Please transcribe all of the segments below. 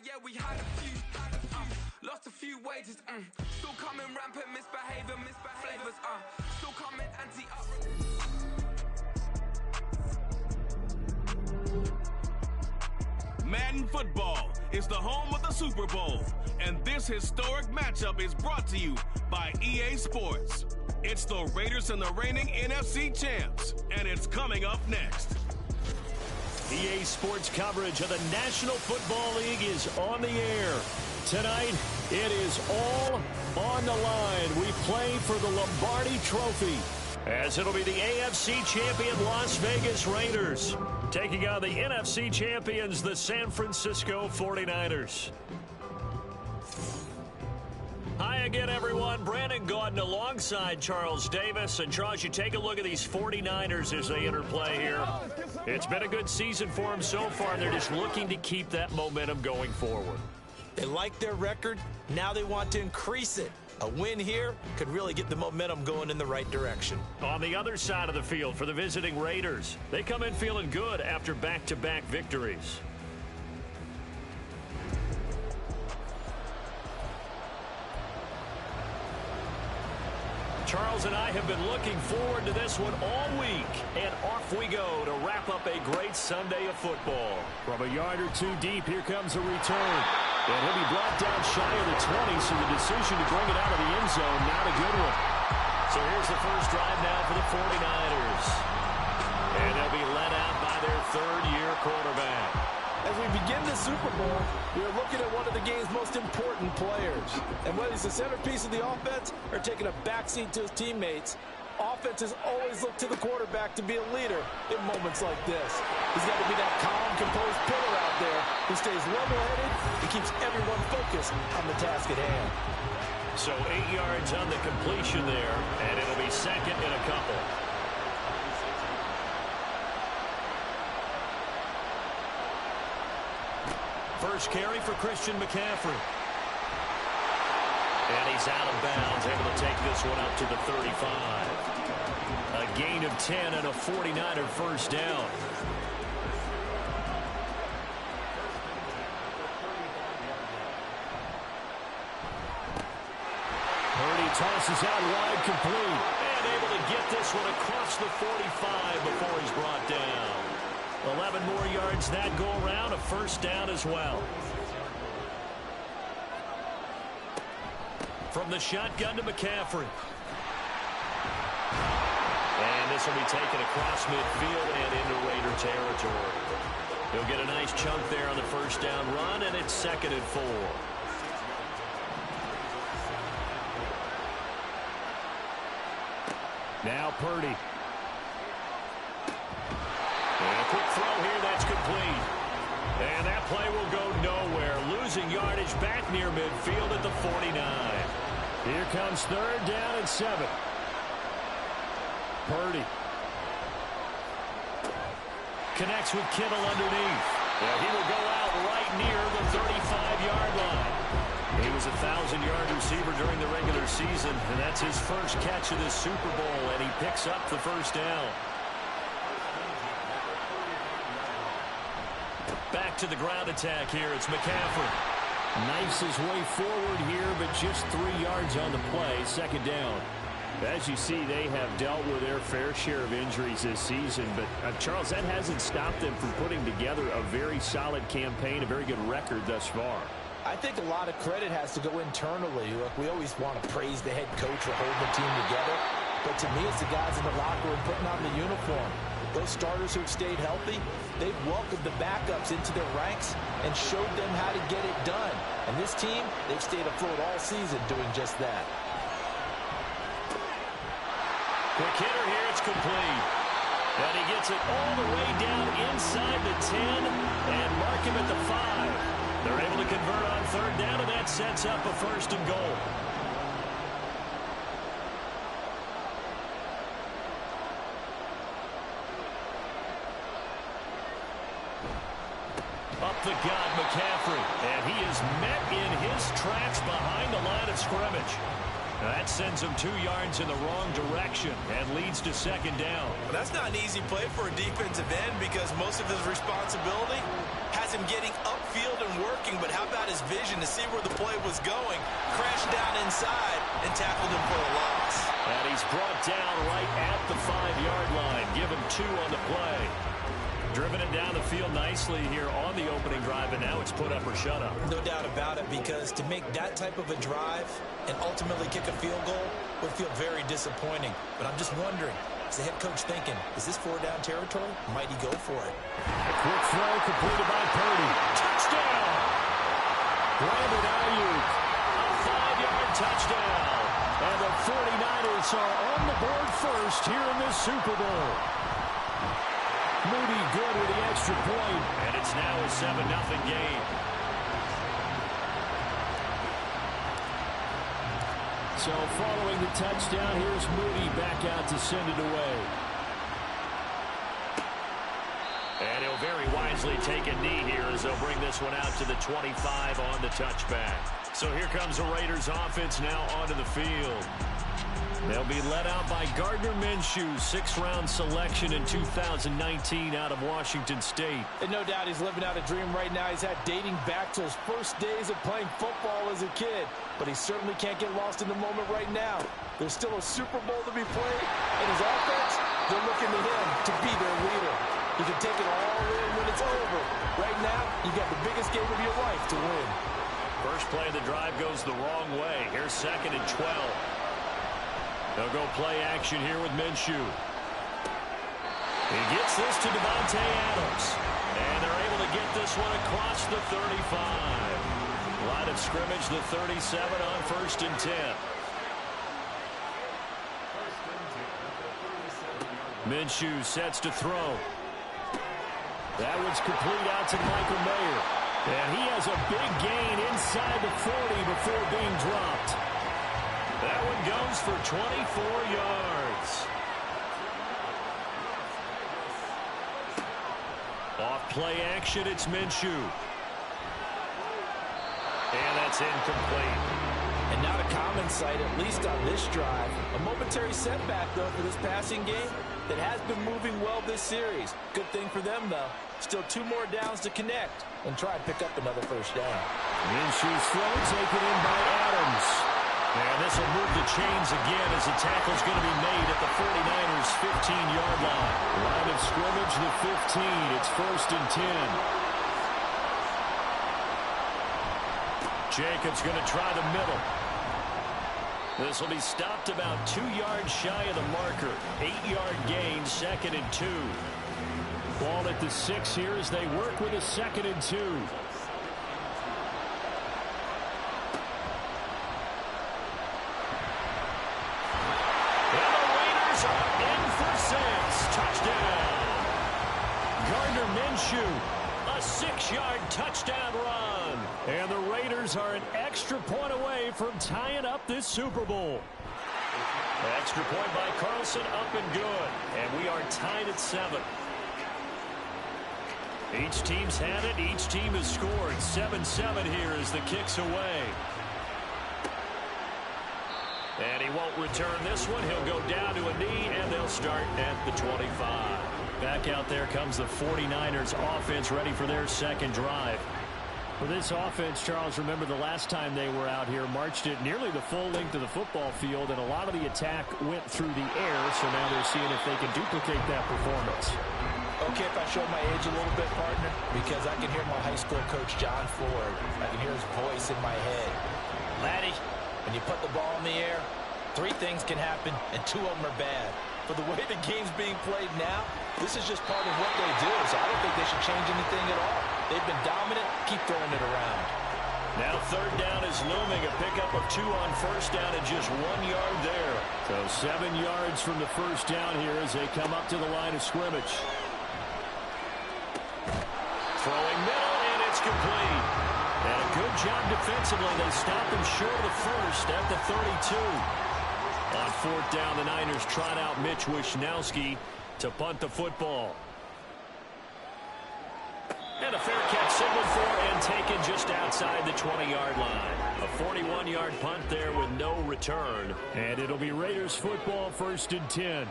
yeah, we had a few. Lost a few wages, still coming rampant, misbehaving, flavors, still coming anti-up. Madden football is the home of the Super Bowl, and this historic matchup is brought to you by EA Sports. It's the Raiders and the reigning NFC champs, and it's coming up next. EA Sports coverage of the National Football League is on the air. Tonight, it is all on the line. We play for the Lombardi Trophy, as it'll be the AFC champion Las Vegas Raiders taking on the NFC champions, the San Francisco 49ers. Hi again, everyone. Brandon Gaudin alongside Charles Davis. And Charles, you take a look at these 49ers as they enter play here. It's been a good season for them so far, and they're just looking to keep that momentum going forward. They like their record. Now they want to increase it. A win here could really get the momentum going in the right direction. On the other side of the field for the visiting Raiders, they come in feeling good after back-to-back victories. Charles and I have been looking forward to this one all week, and off we go to wrap up a great Sunday of football. From a yard or two deep, here comes a return. And he'll be brought down shy of the 20, so the decision to bring it out of the end zone, not a good one. So here's the first drive now for the 49ers. And they'll be led out by their third-year quarterback. As we begin the Super Bowl, we are looking at one of the game's most important players. And whether he's the centerpiece of the offense or taking a backseat to his teammates, offenses always look to the quarterback to be a leader in moments like this. He's got to be that calm, composed pillar out there who stays level-headed and keeps everyone focused on the task at hand. So 8 yards on the completion there, and it'll be second and a couple. First carry for Christian McCaffrey. And he's out of bounds, able to take this one up to the 35. A gain of 10 and a 49er first down. Purdy tosses out wide, complete. And able to get this one across the 45 before he's brought down. 11 more yards that go around, a first down as well. From the shotgun to McCaffrey. And this will be taken across midfield and into Raider territory. He'll get a nice chunk there on the first down run, and it's 2nd and 4. Now Purdy. And a quick throw here, that's complete. And that play will go nowhere. Losing yardage back near midfield at the 49. Here comes third down and 7. Purdy. Connects with Kittle underneath. And he will go out right near the 35-yard line. He was a 1,000-yard receiver during the regular season, and that's his first catch of this Super Bowl, and he picks up the first down. Back to the ground attack here. It's McCaffrey. Knifes his way forward here, but just 3 yards on the play. 2nd down. As you see, they have dealt with their fair share of injuries this season. But, Charles, that hasn't stopped them from putting together a very solid campaign, a very good record thus far. I think a lot of credit has to go internally. Look, we always want to praise the head coach for holding the team together. But to me, it's the guys in the locker room putting on the uniform. Those starters who have stayed healthy, they've welcomed the backups into their ranks and showed them how to get it done. And this team, they've stayed afloat all season doing just that. Quick hitter here, it's complete. And he gets it all the way down inside the 10 and mark him at the 5. They're able to convert on third down, and that sets up a 1st and goal. Up the gut, McCaffrey. And he is met in his tracks behind the line of scrimmage. That sends him 2 yards in the wrong direction and leads to 2nd down. Well, that's not an easy play for a defensive end because most of his responsibility has him getting upfield and working, but how about his vision to see where the play was going? Crashed down inside and tackled him for a loss. And he's brought down right at the 5-yard line. Give him 2 on the play. Driven it down the field nicely here on the opening drive, and now it's put up or shut up. No doubt about it, because to make that type of a drive and ultimately kick a field goal would feel very disappointing. But I'm just wondering, is the head coach thinking, is this 4-down territory? Might he go for it? A quick throw completed by Purdy. Touchdown! Brandon Ayuk, a 5-yard touchdown. And the 49ers are on the board first here in this Super Bowl. Moody good with the extra point. And it's now a 7-0 game. So following the touchdown, here's Moody back out to send it away. And he'll very wisely take a knee here as they'll bring this one out to the 25 on the touchback. So here comes the Raiders offense now onto the field. They'll be led out by Gardner Minshew, 6th-round selection in 2019 out of Washington State. And no doubt he's living out a dream right now. He's had dating back to his first days of playing football as a kid. But he certainly can't get lost in the moment right now. There's still a Super Bowl to be played, and his offense, they're looking to him to be their leader. He can take it all in when it's over. Right now, you got the biggest game of your life to win. First play of the drive goes the wrong way. Here's 2nd and 12. They'll go play action here with Minshew. He gets this to Devontae Adams. And they're able to get this one across the 35. Line of scrimmage, the 37 on 1st and 10. Minshew sets to throw. That one's complete out to Michael Mayer. And he has a big gain inside the 40 before being dropped. That one goes for 24 yards. Off play action, it's Minshew. And that's incomplete. And not a common sight, at least on this drive. A momentary setback, though, for this passing game that has been moving well this series. Good thing for them, though. Still 2 more downs to connect and try and pick up another first down. Minshew's throw taken in by Adams. And this will move the chains again as the tackle's going to be made at the 49ers' 15-yard line. Line of scrimmage, the 15. It's 1st and 10. Jacobs going to try the middle. This will be stopped about 2 yards shy of the marker. 8-yard gain, 2nd and 2. Ball at the 6 here as they work with a 2nd and 2. And the Raiders are in for 6. Touchdown. Gardner Minshew, a 6-yard touchdown run. And the Raiders are an extra point away from tying up this Super Bowl. Extra point by Carlson, up and good. And we are tied at 7. Each team's had it. Each team has scored. 7-7 here as the kick's away. And he won't return this one. He'll go down to a knee, and they'll start at the 25. Back out there comes the 49ers offense ready for their second drive. For this offense, Charles, remember the last time they were out here, marched it nearly the full length of the football field, and a lot of the attack went through the air, so now they're seeing if they can duplicate that performance. Okay, if I show my age a little bit, partner, because I can hear my high school coach, John Ford. I can hear his voice in my head. Laddie, when you put the ball in the air, 3 things can happen, and 2 of them are bad. For the way the game's being played now, this is just part of what they do, so I don't think they should change anything at all. They've been dominant. Keep throwing it around. Now 3rd down is looming. A pickup of 2 on 1st down and just 1 yard there. So 7 yards from the first down here as they come up to the line of scrimmage. Throwing middle, and it's complete. And a good job defensively. They stop him short of the first at the 32. On 4th down, the Niners trot out Mitch Wishnowsky to punt the football. And a fair catch signaled for and taken just outside the 20-yard line. A 41-yard punt there with no return. And it'll be Raiders football, 1st and 10.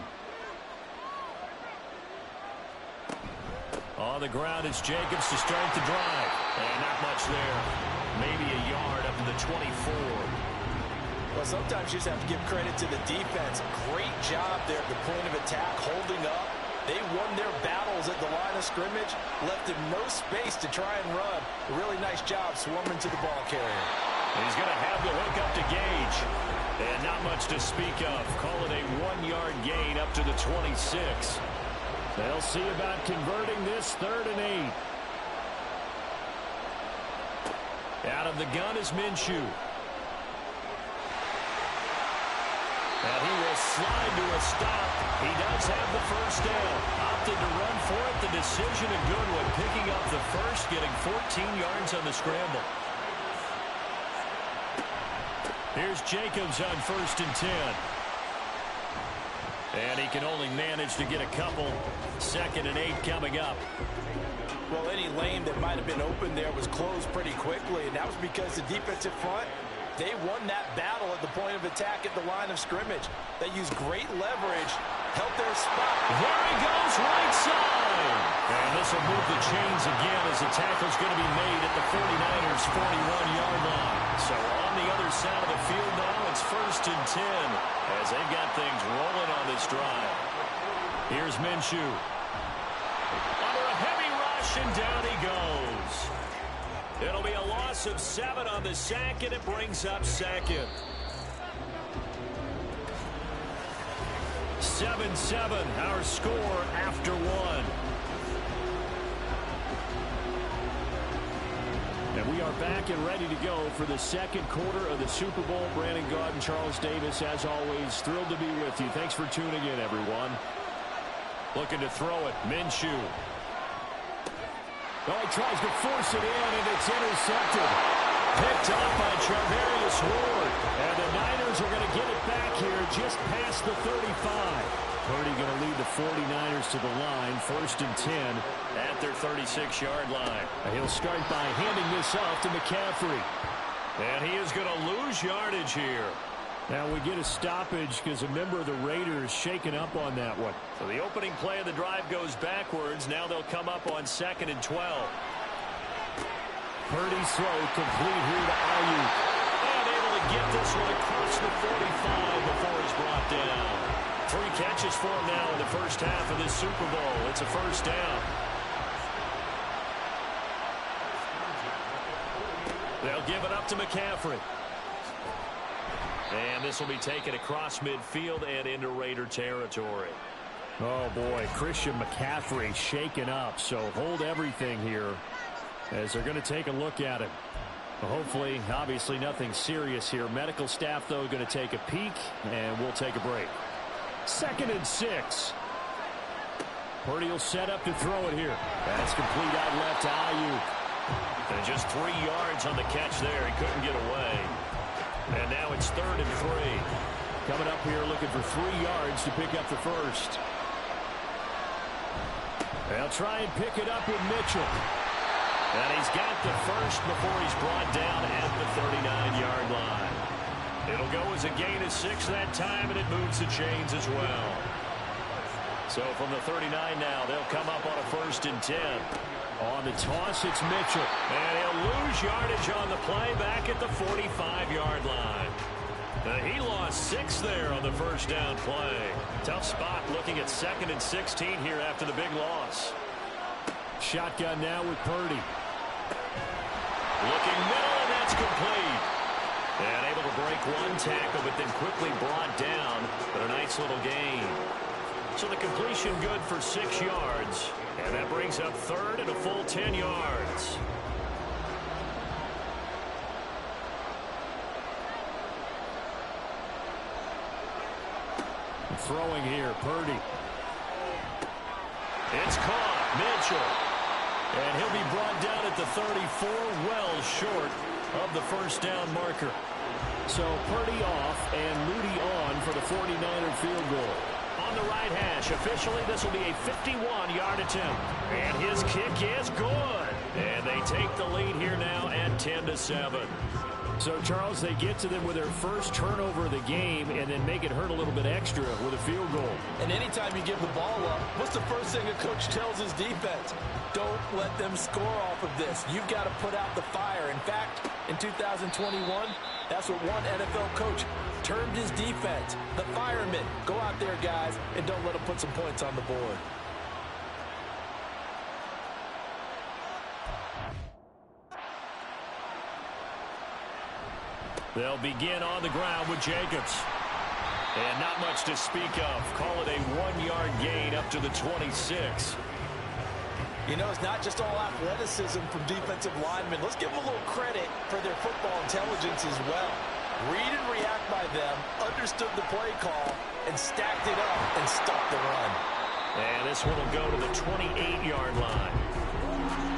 On the ground, it's Jacobs to start the drive. And not much there. Maybe a yard up to the 24. Well, sometimes you just have to give credit to the defense. Great job there at the point of attack, holding up. They won their battles at the line of scrimmage, left him no space to try and run. A really nice job swarming to the ball carrier. He's going to have the hook up to Gage. And not much to speak of. Call it a 1-yard gain up to the 26. They'll see about converting this 3rd and 8. Out of the gun is Minshew. And he will slide to a stop. He does have the first down. Opted to run for it. The decision a good one. Picking up the first, getting 14 yards on the scramble. Here's Jacobs on 1st and 10. And he can only manage to get a couple. 2nd and 8 coming up. Well, any lane that might have been open there was closed pretty quickly, and that was because the defensive front, they won that battle at the point of attack at the line of scrimmage. They used great leverage, held their spot. There he goes, right side. And this will move the chains again as the tackle's going to be made at the 49ers' 41-yard line. So on the other side of the field now, it's 1st and 10 as they've got things rolling on this drive. Here's Minshew. Under a heavy rush, and down he goes. It'll be a loss of 7 on the sack, and it brings up 2nd. 7-7, our score after 1. And we are back and ready to go for the 2nd quarter of the Super Bowl. Brandon Gaudin, Charles Davis, as always, thrilled to be with you. Thanks for tuning in, everyone. Looking to throw it, Minshew. Oh, he tries to force it in, and it's intercepted. Picked up by Charvarius Ward. And the Niners are going to get it back here just past the 35. Purdy going to lead the 49ers to the line, 1st and 10 at their 36-yard line. And he'll start by handing this off to McCaffrey. And he is going to lose yardage here. Now we get a stoppage because a member of the Raiders shaken up on that one. So the opening play of the drive goes backwards. Now they'll come up on 2nd and 12. Purdy's throw complete here to Ayuk. And able to get this one across the 45 before he's brought down. 3 catches for him now in the first half of this Super Bowl. It's a 1st down. They'll give it up to McCaffrey. And this will be taken across midfield and into Raider territory. Oh, boy, Christian McCaffrey shaken up. So hold everything here as they're going to take a look at him. Hopefully, obviously, nothing serious here. Medical staff, though, going to take a peek, and we'll take a break. 2nd and 6. Purdy will set up to throw it here. That's complete out left to Ayuk. And just 3 yards on the catch there. He couldn't get away. And now it's 3rd and 3. Coming up here looking for 3 yards to pick up the first. They'll try and pick it up with Mitchell. And he's got the first before he's brought down at the 39-yard line. It'll go as a gain of 6 that time, and it moves the chains as well. So from the 39 now, they'll come up on a 1st and 10. On the toss, it's Mitchell. And he'll lose yardage on the play back at the 45-yard line. He lost 6 there on the first down play. Tough spot looking at 2nd and 16 here after the big loss. Shotgun now with Purdy. Looking middle, and that's complete. And able to break 1 tackle, but then quickly brought down. But a nice little gain. So the completion good for 6 yards. And that brings up 3rd and a full 10 yards. Throwing here, Purdy. It's caught, Mitchell. And he'll be brought down at the 34, well short of the first down marker. So Purdy off and Moody on for the 49er field goal. On the right hash, officially this will be a 51-yard attempt. And his kick is good. And they take the lead here now at 10-7. So, Charles, they get to them with their first turnover of the game and then make it hurt a little bit extra with a field goal. And anytime you give the ball up, what's the first thing a coach tells his defense? Don't let them score off of this. You've got to put out the fire. In fact, in 2021, that's what one NFL coach termed his defense, the firemen. Go out there, guys, and don't let them put some points on the board. They'll begin on the ground with Jacobs. And not much to speak of. Call it a 1-yard gain up to the 26. You know, it's not just all athleticism from defensive linemen. Let's give them a little credit for their football intelligence as well. Read and react by them, understood the play call, and stacked it up and stopped the run. And this one will go to the 28-yard line.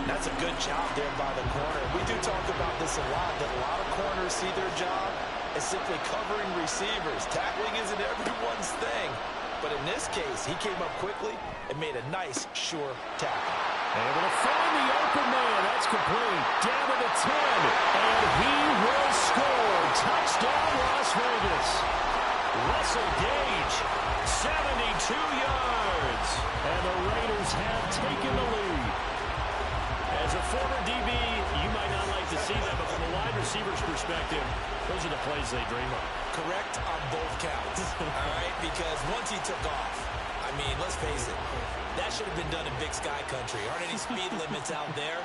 That's a good job there by the corner. We do talk about this a lot, that a lot of corners see their job as simply covering receivers. Tackling isn't everyone's thing. But in this case, he came up quickly and made a nice, sure tackle. Able to find the open man. That's complete. Down to the 10. And he will score. Touchdown, Las Vegas. Russell Gage, 72 yards. And the Raiders have taken the lead. As a former DB, you might not like to see that, but from a wide receiver's perspective, those are the plays they dream of. Correct on both counts, all right? Because once he took off, I mean, let's face it, that should have been done in Big Sky Country. Aren't any speed limits out there?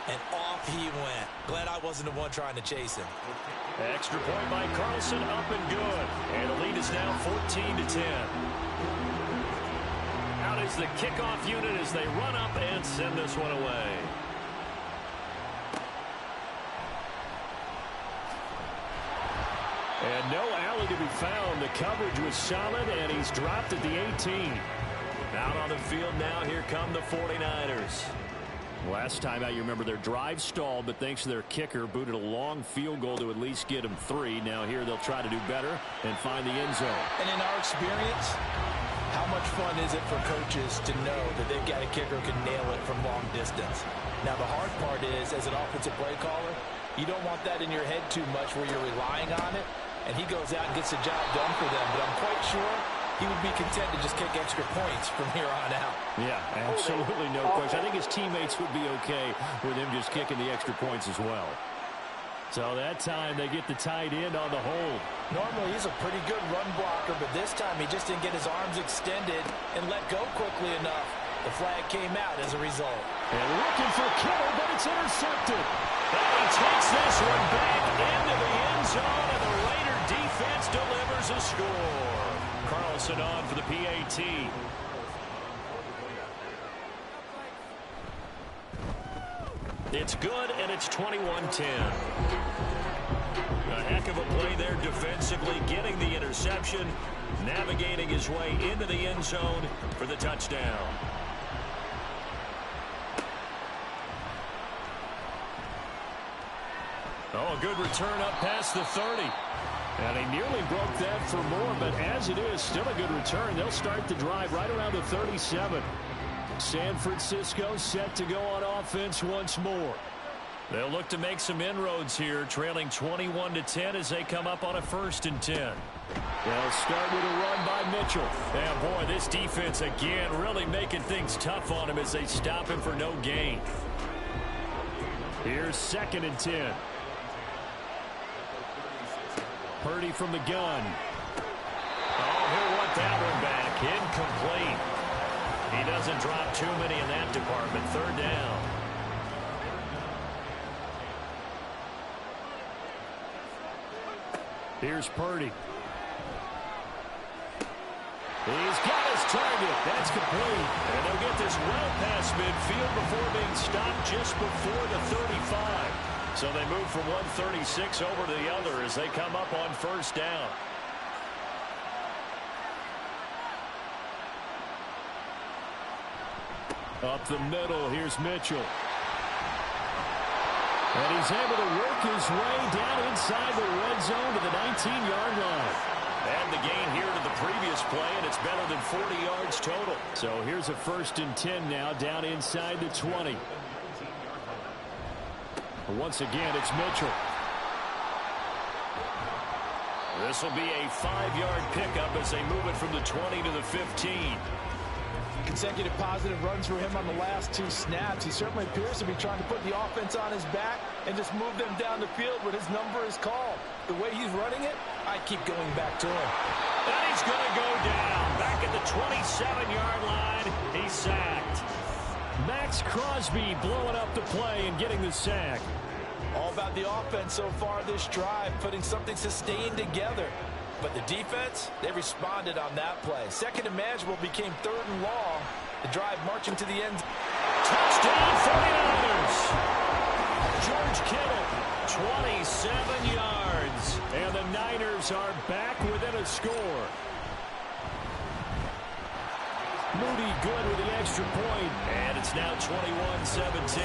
And off he went. Glad I wasn't the one trying to chase him. Extra point by Carlson, up and good. And the lead is now 14-10. Out is the kickoff unit as they run up and send this one away. And no alley to be found. The coverage was solid, and he's dropped at the 18. Out on the field now, here come the 49ers. Last time out, you remember their drive stalled, but thanks to their kicker, booted a long field goal to at least get them 3. Now here they'll try to do better and find the end zone. And in our experience, how much fun is it for coaches to know that they've got a kicker who can nail it from long distance? Now the hard part is, as an offensive play caller, you don't want that in your head too much where you're relying on it, and he goes out and gets the job done for them. But I'm quite sure he would be content to just kick extra points from here on out. Yeah, absolutely no question. I think his teammates would be okay with him just kicking the extra points as well. So that time they get the tight end on the hold. Normally he's a pretty good run blocker, but this time he just didn't get his arms extended and let go quickly enough. The flag came out as a result. And looking for Kittle, but it's intercepted. And he takes this one back into the end zone, and the Raider defense delivers a score. Carlson on for the PAT. It's good, and it's 21-10. A heck of a play there defensively, getting the interception, navigating his way into the end zone for the touchdown. Oh, a good return up past the 30. And he nearly broke that for more, but as it is, still a good return. They'll start the drive right around the 37. San Francisco set to go on offense once more. They'll look to make some inroads here, trailing 21-10 as they come up on a 1st and 10. They'll start with a run by Mitchell. And boy, this defense again really making things tough on him as they stop him for no gain. Here's 2nd and 10. Purdy from the gun. Oh, he'll want that one back. Incomplete. He doesn't drop too many in that department. 3rd down. Here's Purdy. He's got his target. That's complete. And they'll get this well past midfield before being stopped just before the 35. So they move from 136 over to the other as they come up on 1st down. Up the middle, here's Mitchell. And he's able to work his way down inside the red zone to the 19-yard line. And the gain here to the previous play, and it's better than 40 yards total. So here's a 1st and 10 now, down inside the 20. Once again, it's Mitchell. This will be a 5-yard pickup as they move it from the 20 to the 15. Consecutive positive runs for him on the last 2 snaps. He certainly appears to be trying to put the offense on his back and just move them down the field when his number is called. The way he's running it, I keep going back to him. And he's going to go down. Back at the 27-yard line, he's sacked. Max Crosby blowing up the play and getting the sack. All about the offense so far this drive, putting something sustained together. But the defense, they responded on that play. Second and manageable became 3rd and long. The drive marching to the end. Touchdown 49ers. George Kittle, 27 yards. And the Niners are back within a score. Moody good with the extra point. And it's now 21-17.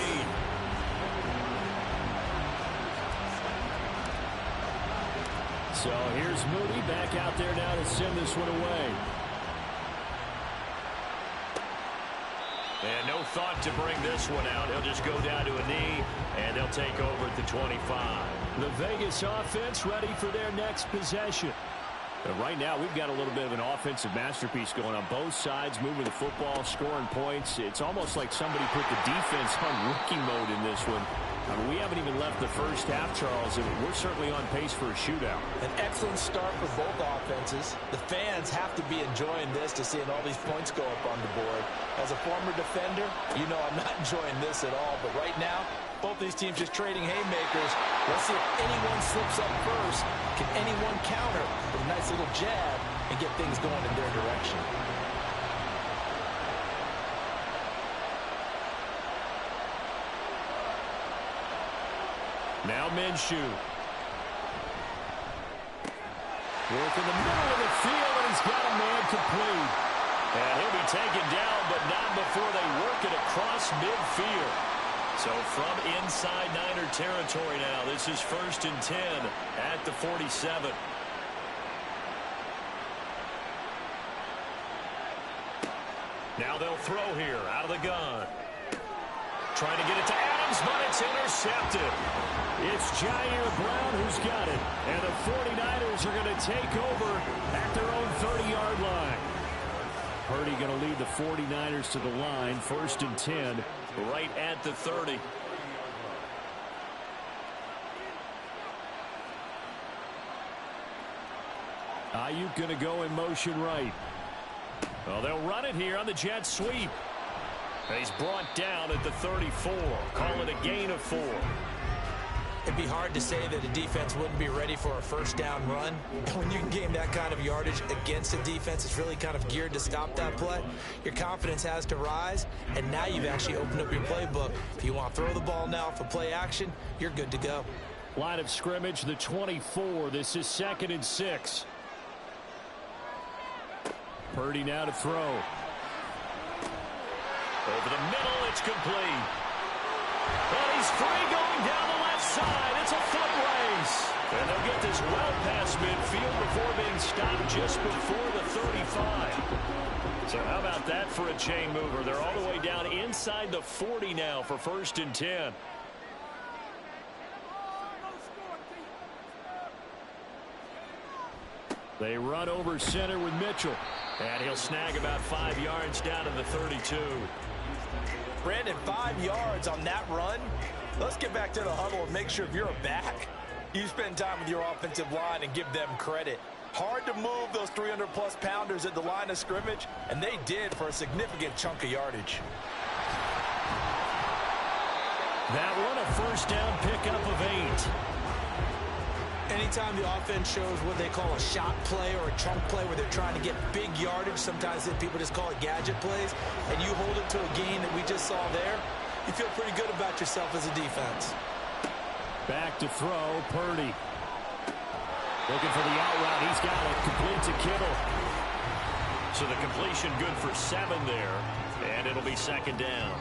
So here's Moody back out there now to send this one away. And no thought to bring this one out. He'll just go down to a knee, and they'll take over at the 25. The Vegas offense ready for their next possession. But right now, we've got a little bit of an offensive masterpiece going on both sides, moving the football, scoring points. It's almost like somebody put the defense on rookie mode in this one. I mean, we haven't even left the first half, Charles, and we're certainly on pace for a shootout. An excellent start for both offenses. The fans have to be enjoying this to seeing all these points go up on the board. As a former defender, you know I'm not enjoying this at all. But right now, both these teams just trading haymakers. Let's see if anyone slips up first. Can anyone counter with a nice little jab and get things going in their direction? Now Minshew. Work in the middle of the field, and he's got a man complete. And he'll be taken down, but not before they work it across midfield. So from inside Niner territory now, this is 1st and 10 at the 47. Now they'll throw here out of the gun. Trying to get it to Adams, but it's intercepted. It's Jair Brown who's got it. And the 49ers are going to take over at their own 30-yard line. Purdy going to lead the 49ers to the line. 1st and 10 right at the 30. Ayuk going to go in motion right. Well, they'll run it here on the jet sweep. He's brought down at the 34. Call it a gain of 4. It'd be hard to say that a defense wouldn't be ready for a first down run. When you can gain that kind of yardage against a defense, it's really kind of geared to stop that play. Your confidence has to rise, and now you've actually opened up your playbook. If you want to throw the ball now for play action, you're good to go. Line of scrimmage, the 24. This is 2nd and 6. Purdy now to throw. Over the middle, it's complete. And he's free going down the left side. It's a foot race. And they'll get this well past midfield before being stopped just before the 35. So how about that for a chain mover? They're all the way down inside the 40 now for 1st and 10. They run over center with Mitchell. And he'll snag about 5 yards down to the 32. Brandon, 5 yards on that run. Let's get back to the huddle and make sure if you're a back, you spend time with your offensive line and give them credit. Hard to move those 300-plus pounders at the line of scrimmage, and they did for a significant chunk of yardage. That one a first down pickup of 8. Anytime the offense shows what they call a shot play or a chunk play where they're trying to get big yardage, sometimes people just call it gadget plays, and you hold it to a gain that we just saw there, you feel pretty good about yourself as a defense. Back to throw, Purdy. Looking for the out route. He's got it. Complete to Kittle. So the completion good for 7 there, and it'll be 2nd down.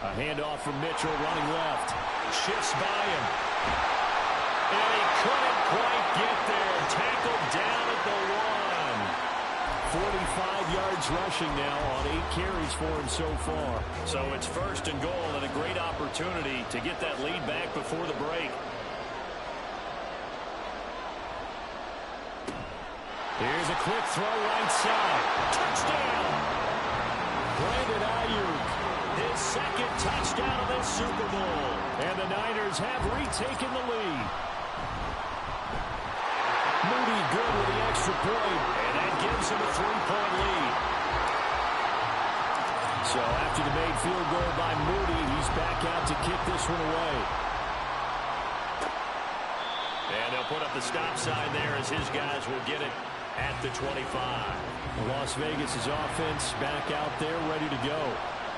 A handoff from Mitchell running left. Shifts by him. And he couldn't quite get there. Tackled down at the 1. 45 yards rushing now on 8 carries for him so far. So it's first and goal and a great opportunity to get that lead back before the break. Here's a quick throw right side. Touchdown! Brandon Ayuk, his second touchdown of this Super Bowl. And the Niners have retaken the lead. Moody good with the extra point, and that gives him a 3-point lead. So after the made field goal by Moody, he's back out to kick this one away. And they'll put up the stop sign there as his guys will get it at the 25. Las Vegas' offense back out there ready to go.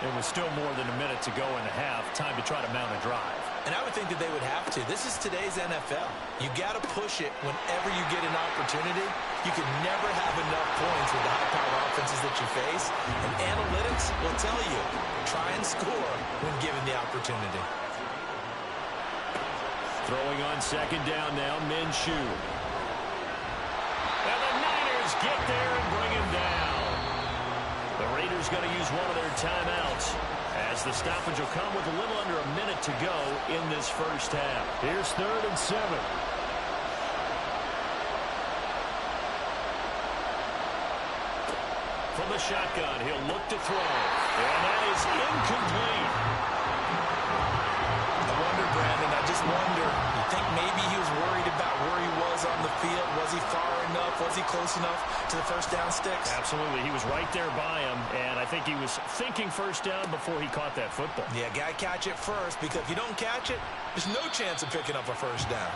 It was still more than a minute to go in the half. Time to try to mount a drive. And I would think that they would have to. This is today's NFL. You got to push it whenever you get an opportunity. You can never have enough points with the high-powered offenses that you face. And analytics will tell you, try and score when given the opportunity. Throwing on second down now, Minshew. And the Niners get there and bring him down. The Raiders going to use one of their timeouts as the stoppage will come with a little under a minute to go in this first half. Here's 3rd and 7. From the shotgun, he'll look to throw. And that is incomplete. I wonder, Brandon, I just wonder, you think maybe he was worried about where he was on the field? Was he far enough? Was he close enough to the first down sticks? Absolutely. He was right there by him, and I think he was thinking first down before he caught that football. Yeah, got to catch it first, because if you don't catch it, there's no chance of picking up a first down.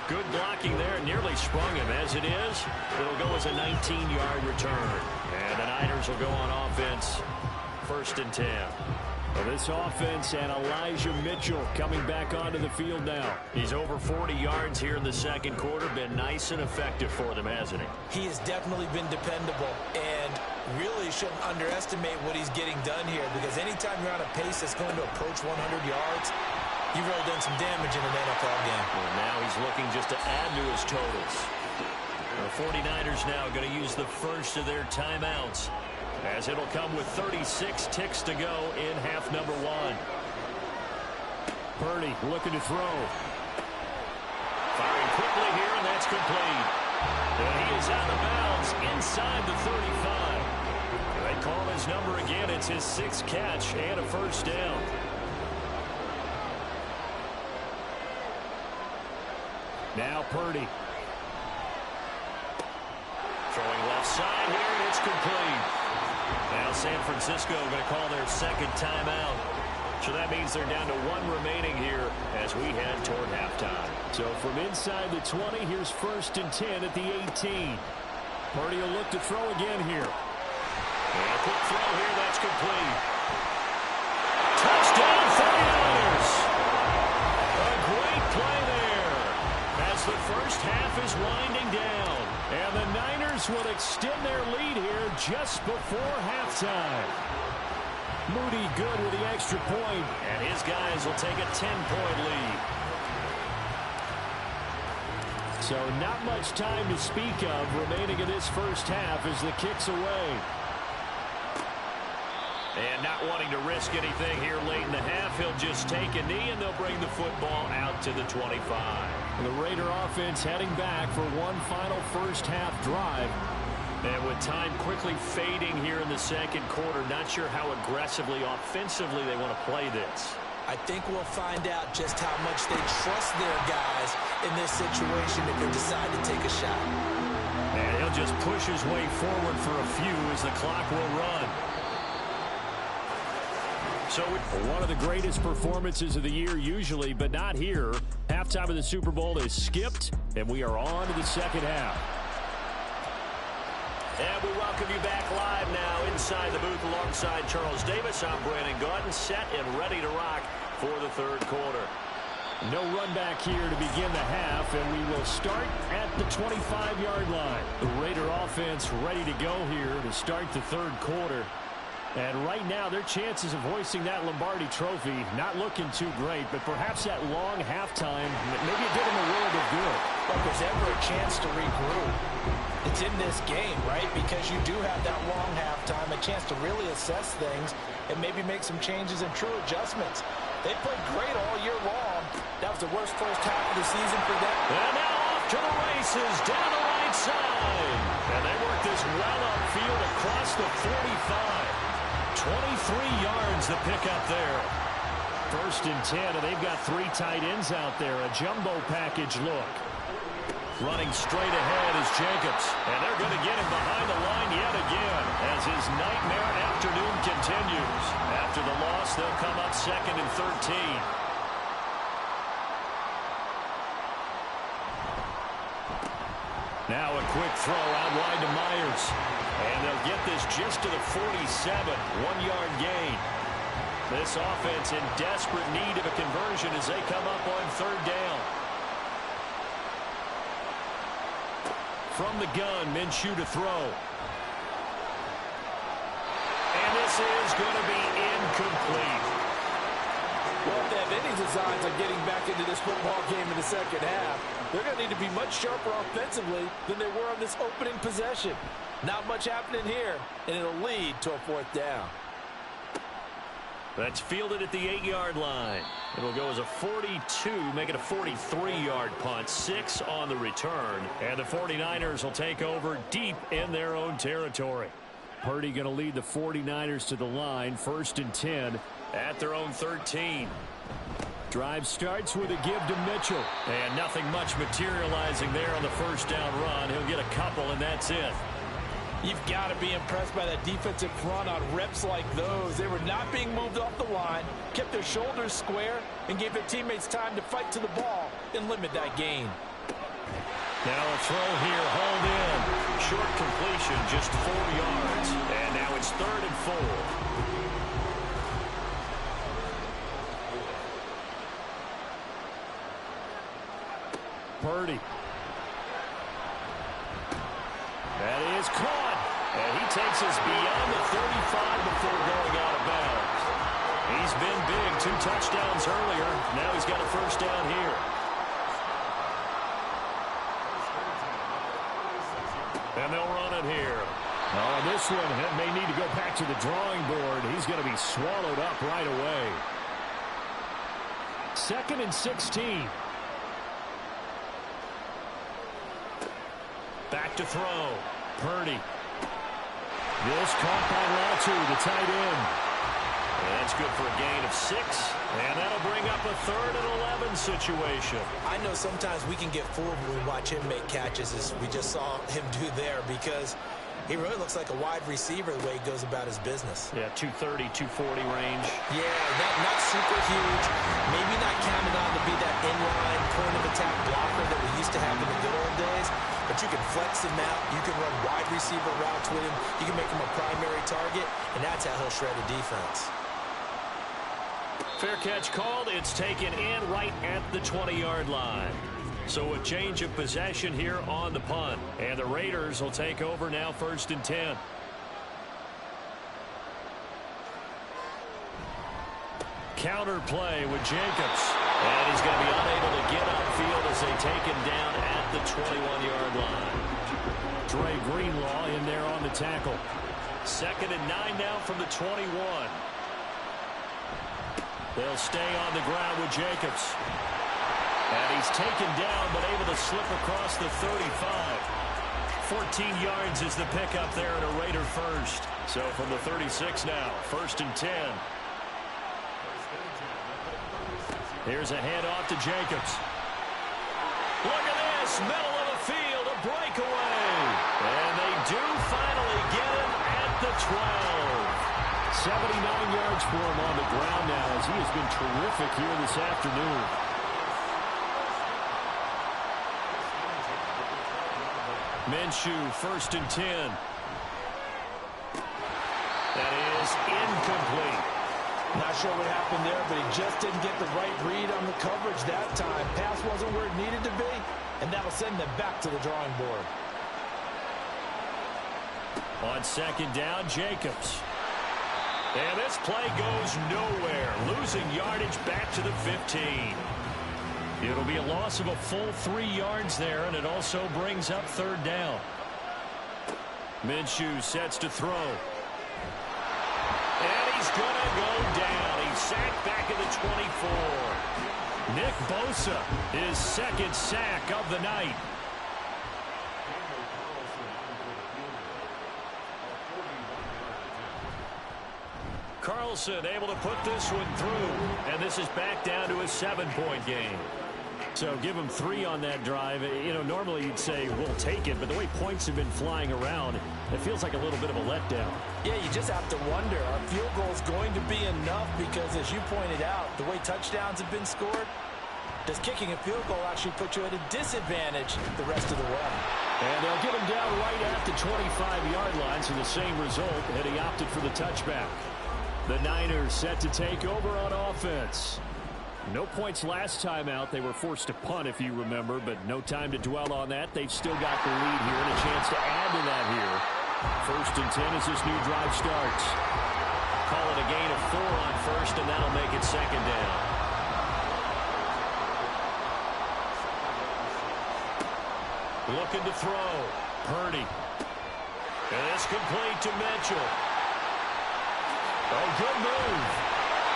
Good blocking there, nearly sprung him. As it is, it'll go as a 19-yard return. And the Niners will go on offense, 1st and 10. Well, this offense and Elijah Mitchell coming back onto the field now. He's over 40 yards here in the second quarter. Been nice and effective for them, hasn't he? He has definitely been dependable, and really shouldn't underestimate what he's getting done here, because anytime you're on a pace that's going to approach 100 yards, you've really done some damage in an NFL game. Well, now he's looking just to add to his totals. The 49ers now going to use the first of their timeouts, as it'll come with 36 ticks to go in half number 1. Purdy looking to throw. Firing quickly here, and that's complete. And he is out of bounds inside the 35. They call his number again. It's his 6th catch and a first down. Now Purdy. Throwing left side here, and it's complete. Now San Francisco going to call their second timeout. So that means they're down to 1 remaining here as we head toward halftime. So from inside the 20, here's 1st and 10 at the 18. Purdy will look to throw again here. And a quick throw here, that's complete. Touchdown 49ers! A great play there as the first half is winding down. And the Niners will extend their lead here just before halftime. Moody good with the extra point, and his guys will take a 10-point lead. So not much time to speak of remaining in this first half as the kick's away. And not wanting to risk anything here late in the half, he'll just take a knee, and they'll bring the football out to the 25. The Raider offense heading back for one final first half drive. And with time quickly fading here in the second quarter, not sure how aggressively, offensively they want to play this. I think we'll find out just how much they trust their guys in this situation if they decide to take a shot. And he'll just push his way forward for a few as the clock will run. So one of the greatest performances of the year usually, but not here. Halftime of the Super Bowl is skipped, and we are on to the second half. And we welcome you back live now inside the booth alongside Charles Davis. I'm Brandon Gaudin, set and ready to rock for the third quarter. No run back here to begin the half, and we will start at the 25-yard line. The Raider offense ready to go here to start the third quarter. And right now, their chances of hoisting that Lombardi trophy not looking too great, but perhaps that long halftime, maybe it did them a world of good. But there's ever a chance to regroup. It's in this game, right? Because you do have that long halftime, a chance to really assess things and maybe make some changes and true adjustments. They played great all year long. That was the worst first half of the season for them. And now off to the races down the right side. And they work this well upfield across the 45. 23 yards the pickup there. First and 10, and they've got 3 tight ends out there. A jumbo package look. Running straight ahead is Jacobs. And they're going to get him behind the line yet again as his nightmare afternoon continues. After the loss, they'll come up 2nd and 13. Now a quick throw out wide to Myers. And they'll get this just to the 47. 1-yard gain. This offense in desperate need of a conversion as they come up on 3rd down. From the gun, Minshew to throw. And this is going to be incomplete. Well, if they have any designs on getting back into this football game in the second half, they're going to need to be much sharper offensively than they were on this opening possession. Not much happening here, and it'll lead to a 4th down. That's fielded at the 8-yard line. It'll go as a 42, make it a 43-yard punt. 6 on the return. And the 49ers will take over deep in their own territory. Purdy going to lead the 49ers to the line. 1st and 10 at their own 13. Drive starts with a give to Mitchell. And nothing much materializing there on the 1st down run. He'll get a couple, and that's it. You've got to be impressed by that defensive front on reps like those. They were not being moved off the line, kept their shoulders square, and gave their teammates time to fight to the ball and limit that gain. Now a throw here, hauled in. Short completion, just 4 yards. And now it's 3rd and 4. Purdy. That is caught. And he takes us beyond the 35 before going out of bounds. He's been big. 2 touchdowns earlier. Now he's got a 1st down here. And they'll run it here. Oh, this one may need to go back to the drawing board. He's going to be swallowed up right away. 2nd and 16. Back to throw. Purdy. This caught by Latu, the tight end. And that's good for a gain of 6. And that'll bring up a 3rd and 11 situation. I know sometimes we can get fooled when we watch him make catches, as we just saw him do there, because he really looks like a wide receiver the way he goes about his business. Yeah, 230, 240 range. Yeah, not super huge. Maybe not counted on to be that inline point-of-attack blocker that we used to have in the good old days. But you can flex him out. You can run wide receiver routes with him. You can make him a primary target, and that's how he'll shred a defense. Fair catch called. It's taken in right at the 20-yard line. So a change of possession here on the punt. And the Raiders will take over now, 1st and 10. Counter play with Jacobs. And he's going to be unable to get upfield as they take him down at the 21-yard line. Dre Greenlaw in there on the tackle. 2nd and 9 now from the 21. They'll stay on the ground with Jacobs. And he's taken down but able to slip across the 35. 14 yards is the pickup there at a Raider 1st. So from the 36 now, 1st and 10. Here's a handoff to Jacobs. Look at this, middle of the field, a breakaway. And they do finally get him at the 12. 79 yards for him on the ground now as he has been terrific here this afternoon. Minshew, 1st and 10. That is incomplete. Not sure what happened there, but he just didn't get the right read on the coverage that time. Pass wasn't where it needed to be, and that'll send them back to the drawing board. On 2nd down, Jacobs. And this play goes nowhere. Losing yardage back to the 15. It'll be a loss of a full 3 yards there, and it also brings up 3rd down. Minshew sets to throw. And he's going to go down. He's sacked back at the 24. Nick Bosa, his second sack of the night. Carlson able to put this one through. And this is back down to a 7-point game. So give him 3 on that drive. You know, normally you'd say we'll take it, but the way points have been flying around, it feels like a little bit of a letdown. Yeah, you just have to wonder, are field goals going to be enough? Because as you pointed out, the way touchdowns have been scored, does kicking a field goal actually put you at a disadvantage the rest of the way? And they'll get him down right at the 25-yard line, so the same result, and he opted for the touchback. The Niners set to take over on offense. No points last time out. They were forced to punt, if you remember, but no time to dwell on that. They've still got the lead here and a chance to add to that here. 1st and 10 as this new drive starts. Call it a gain of 4 on first, and that'll make it 2nd down. Looking to throw. Purdy. And it's complete to Mitchell. Oh, good move.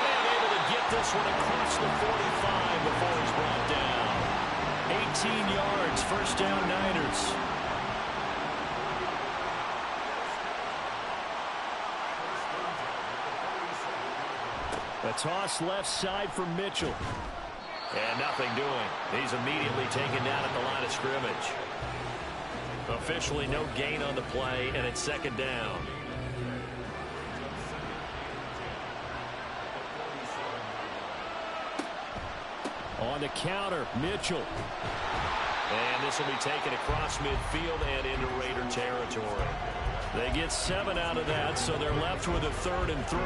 And able to get this one across the 45 before he's brought down. 18 yards, 1st down Niners. A toss left side for Mitchell. And nothing doing. He's immediately taken down at the line of scrimmage. Officially no gain on the play, and it's 2nd down. On the counter, Mitchell. And this will be taken across midfield and into Raider territory. They get 7 out of that, so they're left with a 3rd and 3.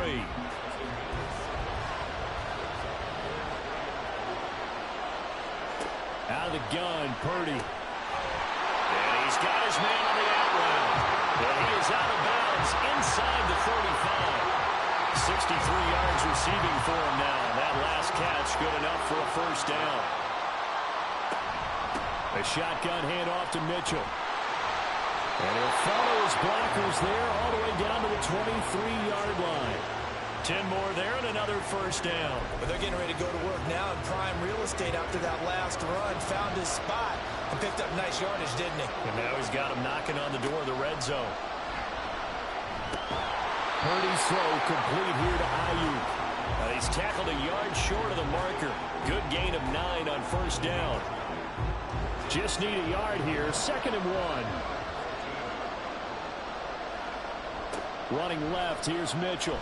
Out of the gun, Purdy. And he's got his man on the out route. And he is out of bounds inside the 35. 63 yards receiving for him now. That last catch good enough for a 1st down. A shotgun handoff to Mitchell. And he'll follow his blockers there all the way down to the 23-yard line. 10 more there and another 1st down. But they're getting ready to go to work now in prime real estate after that last run. Found his spot and picked up nice yardage, didn't he? And now he's got him knocking on the door of the red zone. Purdy's throw complete here to Ayuk. He's tackled a yard short of the marker. Good gain of 9 on 1st down. Just need a yard here. 2nd and 1. Running left, here's Mitchell.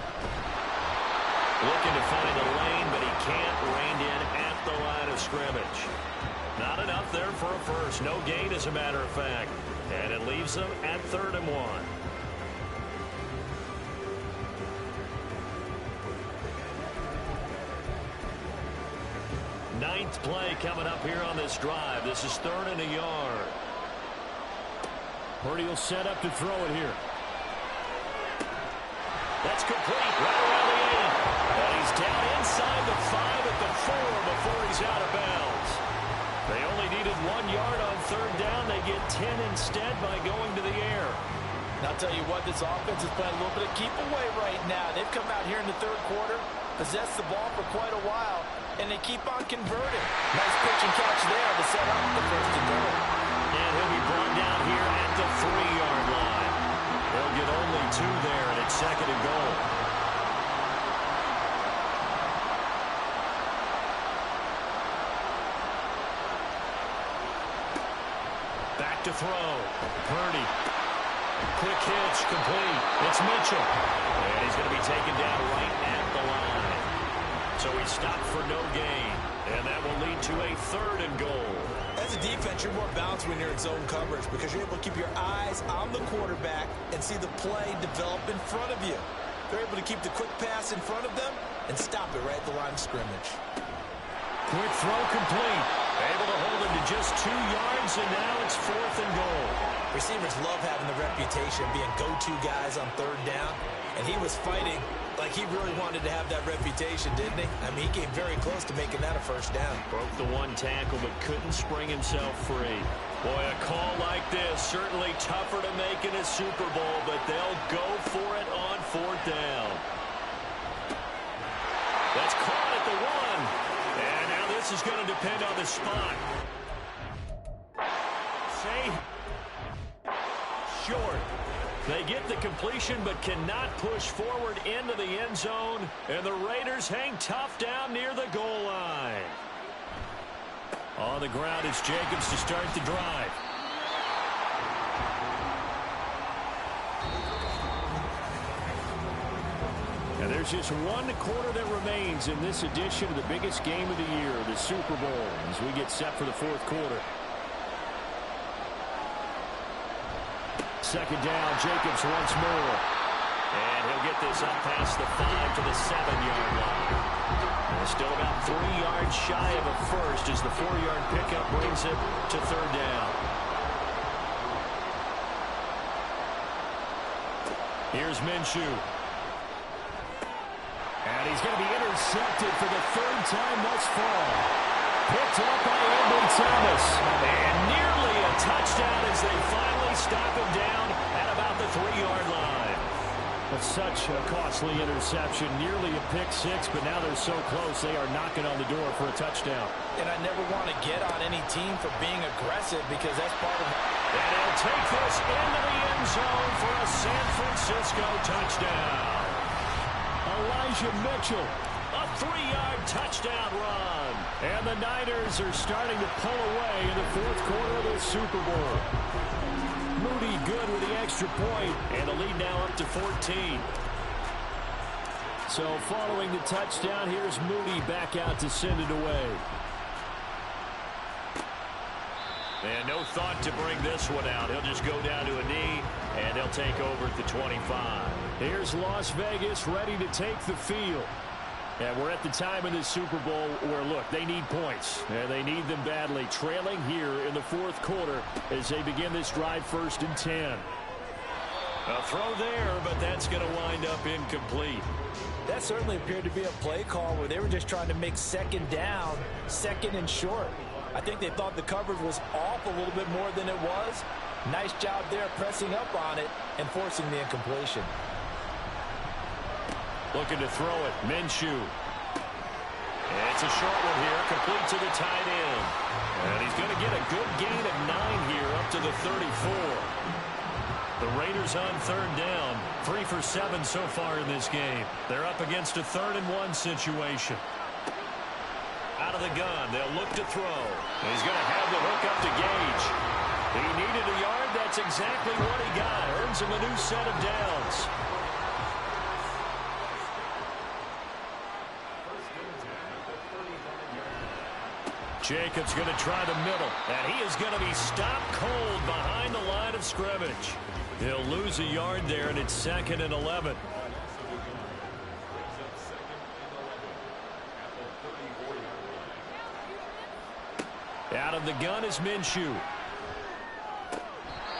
Looking to find a lane, but he can't. Reined in at the line of scrimmage. Not enough there for a first. No gain, as a matter of fact. And it leaves them at 3rd and 1. 9th play coming up here on this drive. This is 3rd and a yard. Purdy will set up to throw it here. That's complete right around the 8. And he's down inside the 5 at the 4 before he's out of bounds. They only needed 1 yard on 3rd down. They get 10 instead by going to the air. And I'll tell you what, this offense is playing a little bit of keep away right now. They've come out here in the 3rd quarter, possessed the ball for quite a while, and they keep on converting. Nice pitch and catch there to set up the 1st and goal. And he'll be brought down here at the 3-yard line. They'll get only 2 there, and it's 2nd and goal. Back to throw. Purdy. Quick hitch, complete. It's Mitchell. And he's going to be taken down right at the line. So he stopped for no gain. And that will lead to a 3rd and goal. As a defense, you're more balanced when you're in zone coverage because you're able to keep your eyes on the quarterback and see the play develop in front of you. They're able to keep the quick pass in front of them and stop it right at the line of scrimmage. Quick throw complete. Able to hold him to just 2 yards, and now it's 4th and goal. Receivers love having the reputation of being go-to guys on third down, and he was fighting like he really wanted to have that reputation, didn't he? I mean, he came very close to making that a first down. Broke the one tackle, but couldn't spring himself free. Boy, a call like this, certainly tougher to make in a Super Bowl, but they'll go for it on fourth down. That's caught at the one. And now this is going to depend on the spot. Short. They get the completion but cannot push forward into the end zone. And the Raiders hang tough down near the goal line. On the ground, it's Jacobs to start the drive. And there's just one quarter that remains in this edition of the biggest game of the year, the Super Bowl, as we get set for the fourth quarter. Second down, Jacobs once more. And he'll get this up past the 5 to the 7-yard line. And still about 3 yards shy of a first as the 4-yard pickup brings it to third down. Here's Minshew. And he's going to be intercepted for the third time thus far. Picked up by Ambry Thomas. And nearly a touchdown as they finally stop him down at about the 3-yard line. That's such a costly interception. Nearly a pick six, but now they're so close they are knocking on the door for a touchdown. And I never want to get on any team for being aggressive because that's part of it. And he'll take this into the end zone for a San Francisco touchdown. Elijah Mitchell, a 3-yard touchdown run. And the Niners are starting to pull away in the fourth quarter of the Super Bowl. Moody good with the extra point, and the lead now up to 14. So following the touchdown, here's Moody back out to send it away. And no thought to bring this one out. He'll just go down to a knee, and they'll take over at the 25. Here's Las Vegas ready to take the field. And we're at the time in this Super Bowl where, look, they need points. And they need them badly. Trailing here in the fourth quarter as they begin this drive, 1st and 10. A throw there, but that's going to wind up incomplete. That certainly appeared to be a play call where they were just trying to make second down, second and short. I think they thought the coverage was off a little bit more than it was. Nice job there pressing up on it and forcing the incompletion. Looking to throw it, Minshew. It's a short one here, complete to the tight end. And he's going to get a good gain of 9 here up to the 34. The Raiders on third down, 3 for 7 so far in this game. They're up against a 3rd and 1 situation. Out of the gun, they'll look to throw. He's going to have the hook up to Gage. He needed a yard. That's exactly what he got. Earns him a new set of downs. Jacobs going to try the middle, and he is going to be stopped cold behind the line of scrimmage. He'll lose a yard there, and it's 2nd and 11. Out of the gun is Minshew.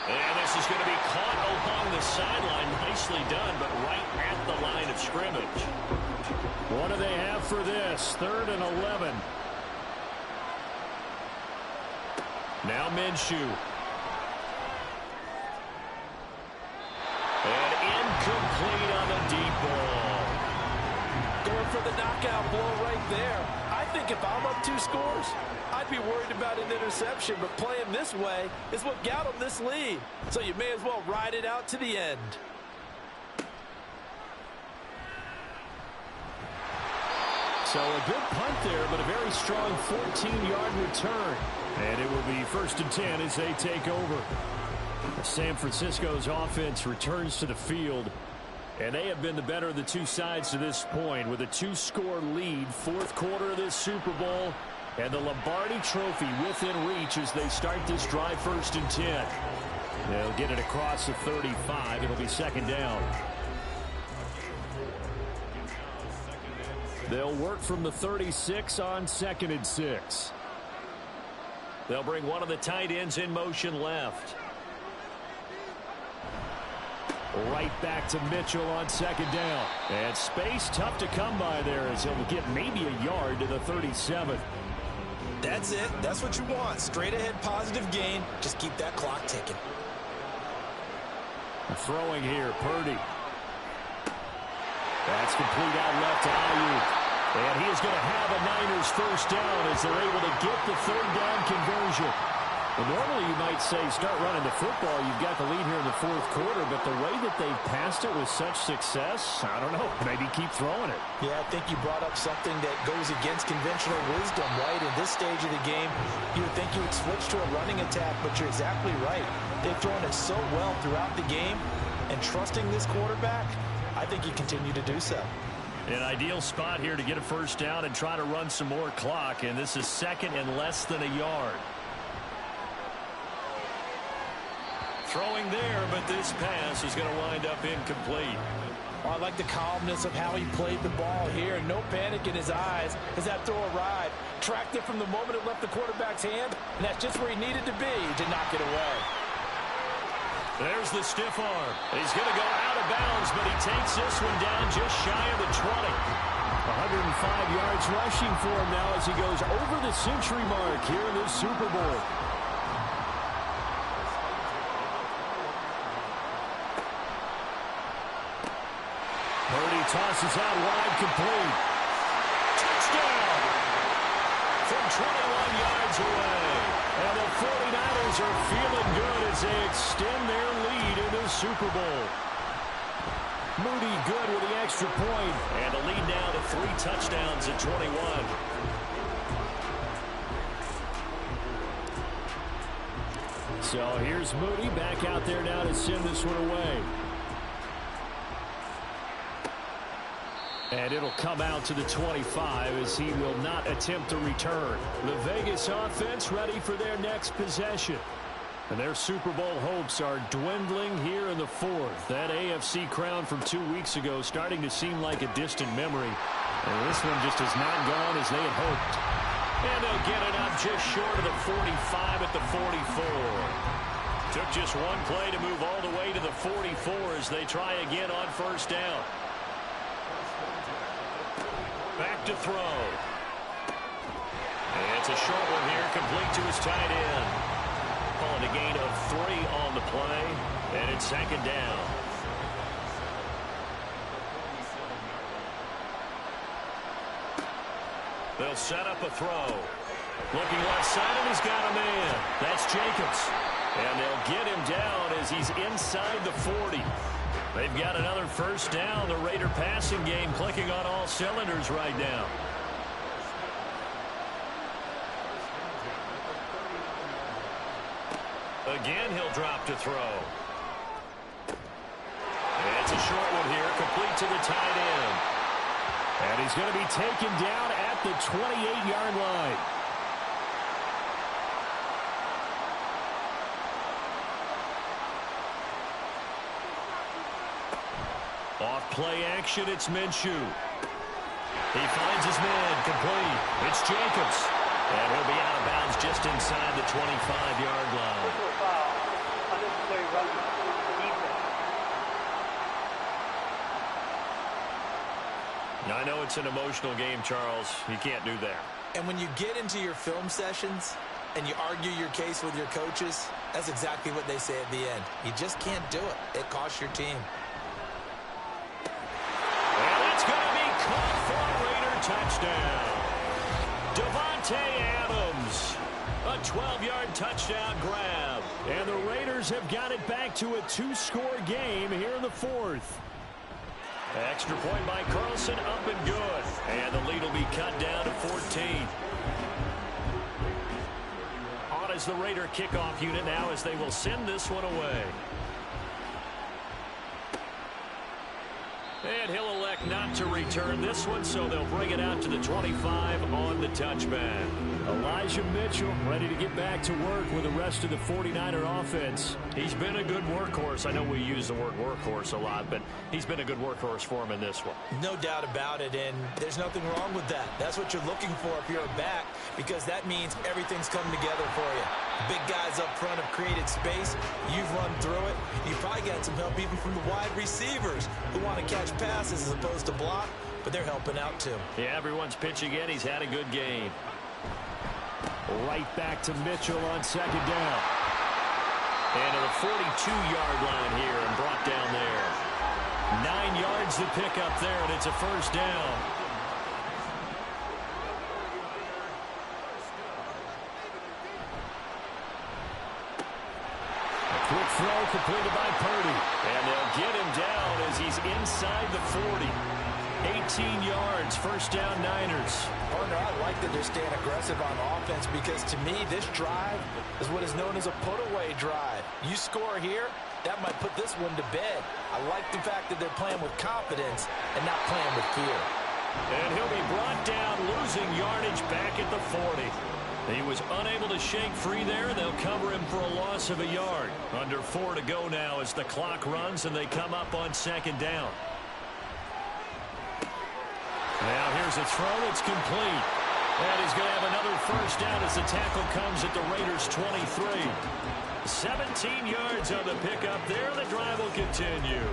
And this is going to be caught along the sideline. Nicely done, but right at the line of scrimmage. What do they have for this? 3rd and 11. Now Minshew. And incomplete on the deep ball. Going for the knockout blow right there. I think if I'm up 2 scores, I'd be worried about an interception, but playing this way is what got them this lead. So you may as well ride it out to the end. So a good punt there, but a very strong 14-yard return. And it will be 1st and 10 as they take over. San Francisco's offense returns to the field. And they have been the better of the two sides to this point with a 2-score lead. 4th quarter of this Super Bowl. And the Lombardi Trophy within reach as they start this drive, 1st and 10. They'll get it across the 35. It'll be 2nd down. They'll work from the 36 on 2nd and 6. They'll bring one of the tight ends in motion left. Right back to Mitchell on second down. And space tough to come by there as he'll get maybe a yard to the 37. That's it. That's what you want. Straight ahead positive gain. Just keep that clock ticking. Throwing here, Purdy. That's complete out left to Ayuk. And he is going to have a Niners first down as they're able to get the third down conversion. Well, normally you might say start running the football. You've got the lead here in the fourth quarter, but the way that they passed it with such success, I don't know, maybe keep throwing it. Yeah, I think you brought up something that goes against conventional wisdom, right? In this stage of the game, you would think you would switch to a running attack, but you're exactly right. They've thrown it so well throughout the game, and trusting this quarterback, I think you continue to do so. An ideal spot here to get a first down and try to run some more clock, and this is second and less than a yard. Throwing there, but this pass is going to wind up incomplete. Oh, I like the calmness of how he played the ball here. No panic in his eyes as that throw arrived. Tracked it from the moment it left the quarterback's hand, and that's just where he needed to be to knock it away. There's the stiff arm. He's going to go out of bounds, but he takes this one down just shy of the 20. 105 yards rushing for him now as he goes over the century mark here in this Super Bowl. Purdy tosses out wide, complete. Touchdown! From 21 yards away. And the 49ers are feeling good as they extend their lead in the Super Bowl. Moody good with the extra point. And the lead now to 3 touchdowns at 21. So here's Moody back out there now to send this one away. And it'll come out to the 25 as he will not attempt to return. The Vegas offense ready for their next possession. And their Super Bowl hopes are dwindling here in the fourth. That AFC crown from 2 weeks ago starting to seem like a distant memory. And this one just has not gone as they had hoped. And they'll get it up just short of the 45 at the 44. Took just one play to move all the way to the 44 as they try again on first down. Back to throw. And it's a short one here, complete to his tight end. Calling a gain of 3 on the play, and it's second down. They'll set up a throw. Looking left side, and he's got a man. That's Jacobs. And they'll get him down as he's inside the 40. They've got another first down. The Raider passing game clicking on all cylinders right now. Again, he'll drop to throw. It's a short one here, complete to the tight end. And he's going to be taken down at the 28-yard line. Off play action, it's Minshew. He finds his man, complete. It's Jacobs. And he'll be out of bounds just inside the 25-yard line. I know it's an emotional game, Charles. You can't do that. And when you get into your film sessions and you argue your case with your coaches, that's exactly what they say at the end. You just can't do it. It costs your team. And that's going to be caught for a Raider touchdown. Devontae Adams, a 12-yard touchdown grab. And the Raiders have got it back to a 2-score game here in the fourth. Extra point by Carlson, up and good. And the lead will be cut down to 14. On is the Raider kickoff unit now as they will send this one away. And he'll elect not to return this one, so they'll bring it out to the 25 on the touchback. Elijah Mitchell ready to get back to work with the rest of the 49er offense. He's been a good workhorse. I know we use the word workhorse a lot, but he's been a good workhorse for him in this one. No doubt about it, and there's nothing wrong with that. That's what you're looking for if you're a back, because that means everything's come together for you. Big guys up front have created space. You've run through it. You probably got some help even from the wide receivers who want to catch passes as opposed to block, but they're helping out too. Yeah, everyone's pitching in. He's had a good game. Right back to Mitchell on second down. And to the 42-yard line here and brought down there. 9 yards to pick up there, and it's a first down. A quick throw completed by Purdy. And they'll get him down as he's inside the 40. 18 yards, first down Niners. Partner, I like that they're staying aggressive on offense because to me, this drive is what is known as a put-away drive. You score here, that might put this one to bed. I like the fact that they're playing with confidence and not playing with fear. And he'll be brought down, losing yardage back at the 40. He was unable to shake free there. They'll cover him for a loss of a yard. Under 4 to go now as the clock runs and they come up on second down. Now here's a throw. It's complete. And he's going to have another first down as the tackle comes at the Raiders' 23. 17 yards on the pickup there. The drive will continue.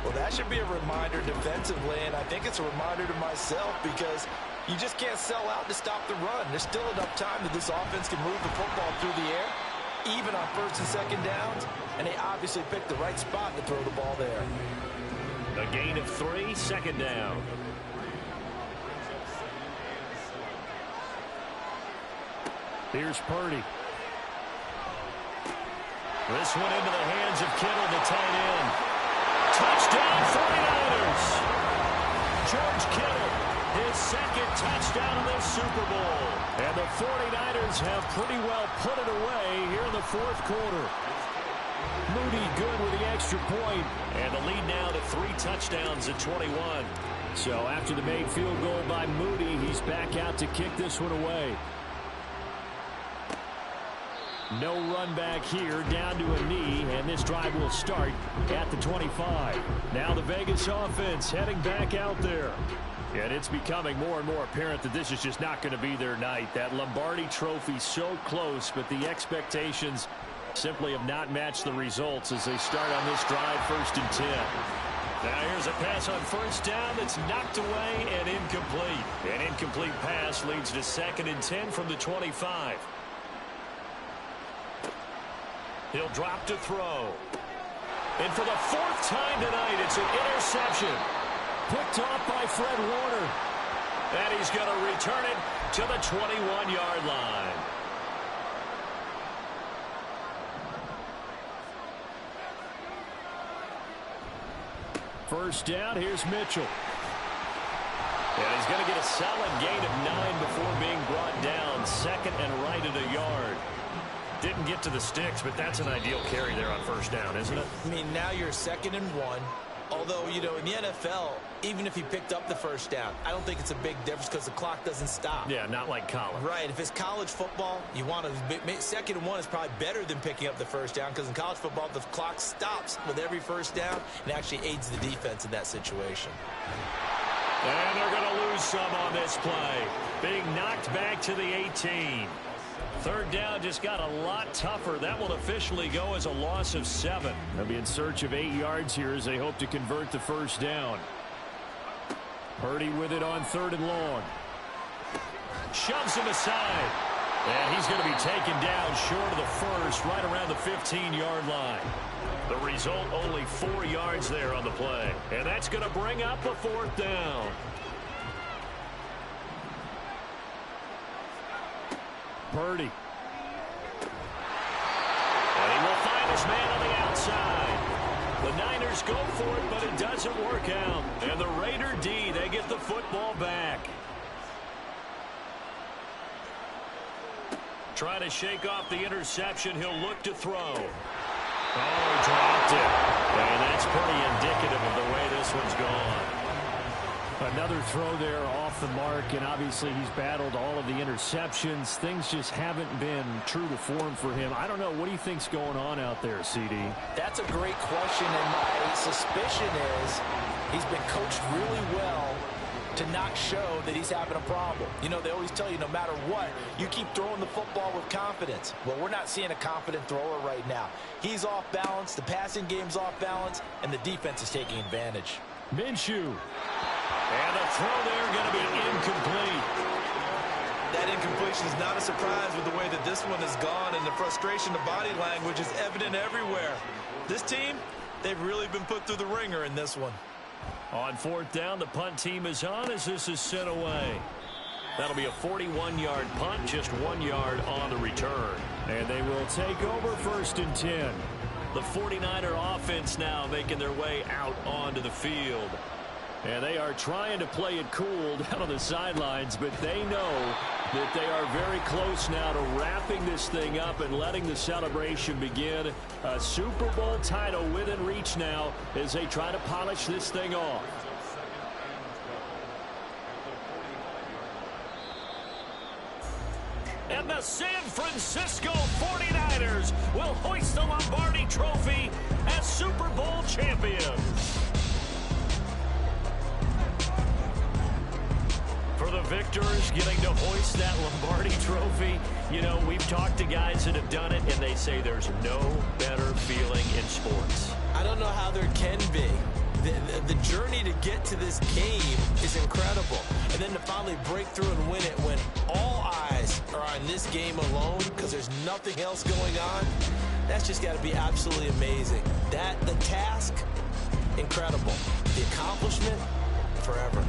Well, that should be a reminder defensively, and I think it's a reminder to myself because you just can't sell out to stop the run. There's still enough time that this offense can move the football through the air, even on first and second downs, and they obviously picked the right spot to throw the ball there. A gain of 3, second down. Here's Purdy. This one into the hands of Kittle, the tight end. Touchdown, 49ers! George Kittle, his second touchdown of the Super Bowl. And the 49ers have pretty well put it away here in the fourth quarter. Moody good with the extra point. And the lead now to 3 touchdowns at 21. So after the made field goal by Moody, he's back out to kick this one away. No run back here, down to a knee, and this drive will start at the 25. Now the Vegas offense heading back out there. And it's becoming more and more apparent that this is just not going to be their night. That Lombardi trophy so close, but the expectations simply have not matched the results as they start on this drive, first and 10. Now here's a pass on first down that's knocked away and incomplete. An incomplete pass leads to second and 10 from the 25. He'll drop to throw. And for the 4th time tonight, it's an interception. Picked off by Fred Warner. And he's going to return it to the 21-yard line. First down, here's Mitchell. And he's going to get a solid gain of 9 before being brought down. Second and right at a yard. Didn't get to the sticks, but that's an ideal carry there on first down, isn't it? I mean, now you're 2nd and 1. Although, you know, in the NFL, even if he picked up the first down, I don't think it's a big difference because the clock doesn't stop. Yeah, not like college. Right. If it's college football, you want to 2nd and 1 is probably better than picking up the first down because in college football, the clock stops with every first down and actually aids the defense in that situation. And they're going to lose some on this play. Being knocked back to the 18. Third down just got a lot tougher. That will officially go as a loss of 7. They'll be in search of 8 yards here as they hope to convert the first down. Purdy with it on 3rd and long. Shoves him aside. And he's going to be taken down short of the first, right around the 15-yard line. The result, only 4 yards there on the play. And that's going to bring up a 4th down. Purdy. And he will find his man on the outside. The Niners go for it, but it doesn't work out. And the Raider D, they get the football back. Trying to shake off the interception. He'll look to throw. Oh, dropped it. And that's pretty indicative of the way this one's gone. Another throw there off the mark, and obviously he's battled all of the interceptions. Things just haven't been true to form for him. I don't know. What do you think's going on out there, CD? That's a great question, and my suspicion is he's been coached really well to not show that he's having a problem. You know, they always tell you no matter what, you keep throwing the football with confidence. Well, we're not seeing a confident thrower right now. He's off balance, the passing game's off balance, and the defense is taking advantage. Minshew. And the throw there going to be incomplete. That incompletion is not a surprise with the way that this one has gone, and the frustration, the body language is evident everywhere. This team, they've really been put through the ringer in this one. On fourth down, the punt team is on as this is sent away. That'll be a 41-yard punt, just 1 yard on the return. And they will take over 1st and 10. The 49er offense now making their way out onto the field. And they are trying to play it cool down on the sidelines, but they know that they are very close now to wrapping this thing up and letting the celebration begin. A Super Bowl title within reach now as they try to polish this thing off. And the San Francisco 49ers will hoist the Lombardi Trophy as Super Bowl champions. For the victors getting to hoist that Lombardi Trophy, you know, we've talked to guys that have done it, and they say there's no better feeling in sports. I don't know how there can be. The journey to get to this game is incredible. And then to finally break through and win it when all eyes are on this game alone because there's nothing else going on, that's just got to be absolutely amazing. The task, incredible. The accomplishment, forever.